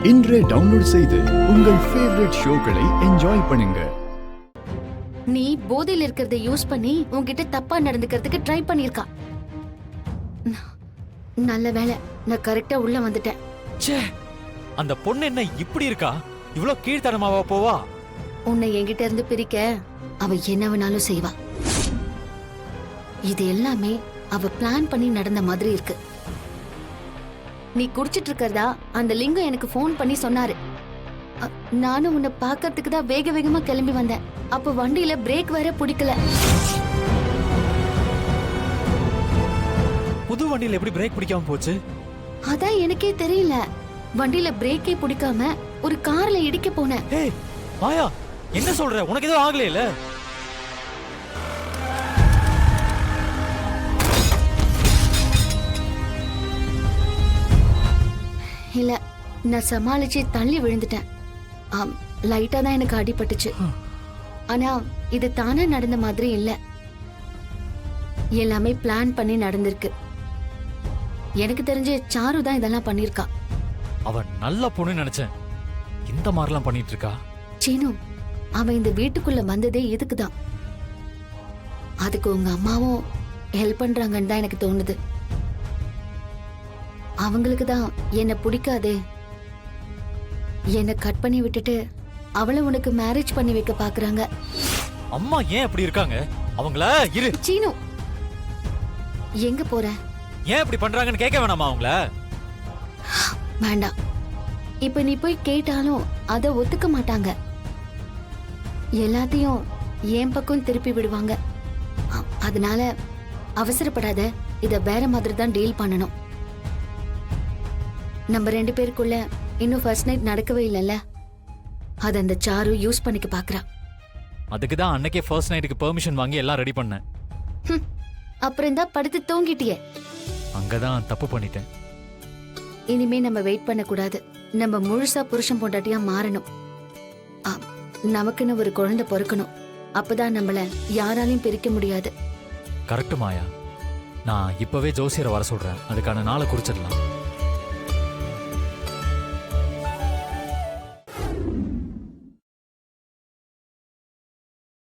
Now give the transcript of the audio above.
இன்றே டவுன்லோட் செய்து உங்கள் ஃபேவரட் ஷோக்களை என்ஜாய் பண்ணுங்க. நீ போதையில் இருக்கிறத யூஸ் பண்ணி உன்கிட்ட தப்பா நடந்துக்கிறதுக்கு ட்ரை பண்ணிருக்கா. நல்ல வேளை நான் கரெக்டா உள்ள வந்துட்டேன். ச்சே, அந்த பொண்ணு என்ன இப்படி இருக்கா? இவ்ளோ கீழ்த்தனமாவா போவா? உன்னை என்கிட்ட இருந்து பிரிக்க அவ என்ன வேணாலும் செய்வா. இது எல்லாமே அவ பிளான் பண்ணி நடந்த மாதிரி இருக்கு. நீ குடிச்சிட்டு இருக்கறதா அந்த லிங்கம் எனக்கு ஃபோன் பண்ணி சொன்னாரு. நானும் உன்னை பாக்கிறதுக்கு தான் வேக வேகமா கிளம்பி வந்தேன். அப்ப வண்டியில பிரேக் வேற பிடிக்கல. புது வண்டியில எப்படி பிரேக் பிடிக்காம போச்சு? அதான் எனக்கே தெரியல. வண்டியில பிரேக்கே பிடிக்காம ஒரு கார்ல இடிக்க போனேன். ஏய் மாயா, என்ன சொல்ற? உனக்கு எதுவும் ஆகலையில? இல்ல, நான் சமாளிச்சு தள்ளி விழுந்துட்டேன். லைட்டா தான் எனக்கு அடிபட்டுச்சு. ஆனா இது தானே நடந்த மாதிரி இல்ல. எல்லாமே பிளான் பண்ணி நடந்திருக்கு. எனக்கு தெரிஞ்ச சாரு தான் இதெல்லாம் பண்ணிருக்கா. அவன் நல்ல பொண்ணு நினைச்சேன். இந்த மாதிரிலாம் பண்ணிட்டு இருக்கா? சீனு, அவன் இந்த வீட்டுக்குள்ள வந்ததே இதுக்குதான். அதுக்கு உங்க அம்மாவும் ஹெல்ப் பண்றாங்கன்னு தான் எனக்கு தோணுது. அவங்களுக்கு தான் என்ன பிடிக்காதே. என்ன கட் பண்ணி விட்டுட்டு அவளை உனக்கு மேரேஜ் பண்ணி வைக்க பாக்குறாங்க. அம்மா ஏன் அப்படி இருக்காங்க? அவங்கள இரு. சீனு, எங்க போற? ஏன் இப்படி பண்றாங்கன்னு கேட்க வேணாமா அவங்கள? வேண்டாம். இப்ப நீ போய் கேட்டாலும் அத ஒத்துக்க மாட்டாங்க. எல்லாத்தையும் என் பக்கம் திருப்பி விடுவாங்க. அதனால அவசரப்படாத. இத வேற மாதிரி தான் டீல் பண்ணணும். நம்ம 2 பேருக்குள்ள இன்னும் ஃபர்ஸ்ட் நைட் நடக்கவே இல்லைல்ல. அத அந்த சாரு யூஸ் பண்ணிக்க பாக்குறா. அதுக்கு தான் அன்னைக்கே ஃபர்ஸ்ட் நைட்டுக்கு பெர்மிஷன் வாங்கி எல்லாம் ரெடி பண்ணேன். அப்புறம் தான் படுத்து தூங்கிட்டியே. அங்கதான் தப்பு பண்ணிட்டேன். இனிமே நம்ம வெயிட் பண்ண கூடாது. நம்ம முழுசா புருஷன் பொண்டாட்டியா மாறணும். நமக்குன்னு ஒரு குழந்தை பிறக்கணும். அப்பதான் நம்மள யாராலையும் பிரிக்க முடியாது. கரெக்ட் மாயா. நான் இப்பவே ஜோசியரை வர சொல்றேன். அதுக்கான நாளை குறிச்சிடலாம்.